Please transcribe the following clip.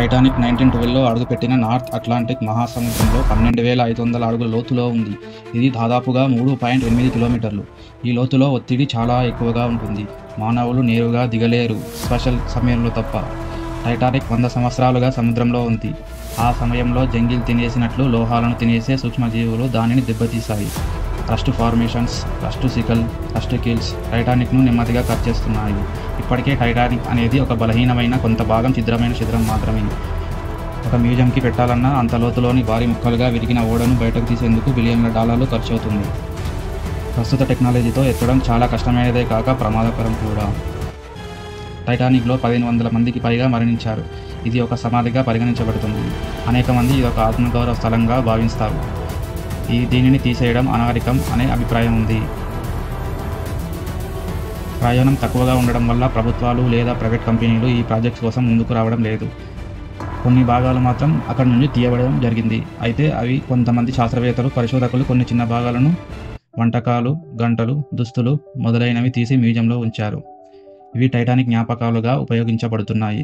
Titanic 1912లో అడుగుపెట్టిన north Atlantic మహాసముద్రంలో 12,500 అడుగుల లోతులో ఉంది. ఇది దాదాపుగా 3.8 కిలోమీటర్లు. ఈ లోతులో ఒత్తిడి చాలా ఎక్కువగా ఉంటుంది. మానవులు నేరుగా దిగలేరు, స్పెషల్ సమయంలో తప్ప. టైటానిక్ 100 సంవత్సరాలుగా సముద్రంలో ఉంది. ఆ సమయంలో జంగిల్ తినేసినట్లు లోహాలను తినేసే సూక్ష్మజీవులు దానిని దెబ్బతీశాయి. Rust formations, rusticle, rust kills టైటానిక్ను నెమ్మదిగా కట్ చేస్తున్నాయి. ఇప్పటికే టైటానిక్ అనేది ఒక బలహీనమైన, కొంత భాగం ఛిద్రం మాత్రమే. ఒక మ్యూజియంకి పెట్టాలన్నా అంత లోతులోని భారీ ముక్కలుగా విరిగిన ఓడను బయటకు తీసేందుకు బిలియన్ల డాలర్లు ఖర్చు అవుతుంది. ప్రస్తుత టెక్నాలజీతో ఎత్తడం చాలా కష్టమైనదే కాక ప్రమాదకరం కూడా. టైటానిక్లో 1500 మందికి పైగా మరణించారు. ఇది ఒక సమాధిగా పరిగణించబడుతుంది. అనేక మంది ఇది ఒక ఆత్మగౌరవ స్థలంగా భావిస్తారు. దీనిని తీసేయడం అనాగరికం అనే అభిప్రాయం ఉంది. ప్రయాణం తక్కువగా ఉండడం వల్ల ప్రభుత్వాలు లేదా ప్రైవేట్ కంపెనీలు ఈ ప్రాజెక్ట్స్ కోసం ముందుకు రావడం లేదు. కొన్ని భాగాలు మాత్రం అక్కడి నుంచి తీయబడడం జరిగింది. అయితే అవి కొంతమంది శాస్త్రవేత్తలు, పరిశోధకులు కొన్ని చిన్న భాగాలను, వంటకాలు, గంటలు, దుస్తులు మొదలైనవి తీసి మ్యూజియంలో ఉంచారు. ఇవి టైటానిక్ జ్ఞాపకాలుగా ఉపయోగించబడుతున్నాయి.